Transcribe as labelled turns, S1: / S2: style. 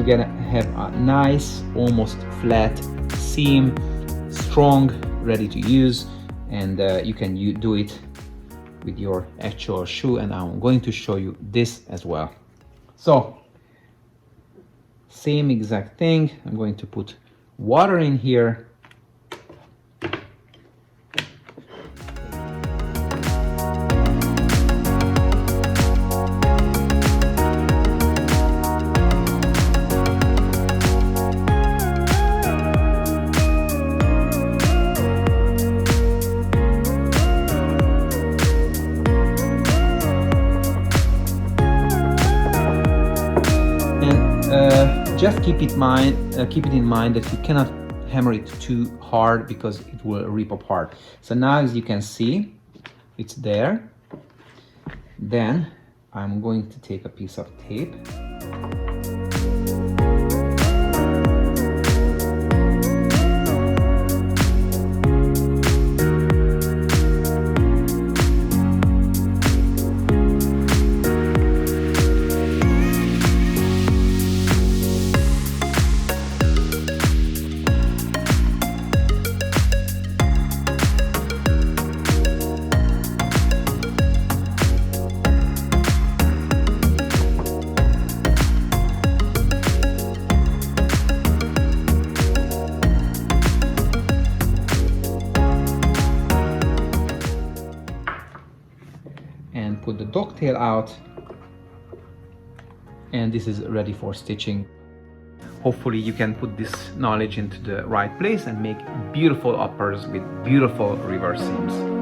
S1: gonna have a nice, almost flat seam, strong, ready to use, and you can do it with your actual shoe, and I'm going to show you this as well. So same exact thing, I'm going to put water in here. Just keep it in mind that you cannot hammer it too hard because it will rip apart. So now, as you can see, it's there. Then I'm going to take a piece of tape. And put the dogtail out, and this is ready for stitching. Hopefully you can put this knowledge into the right place and make beautiful uppers with beautiful reverse seams.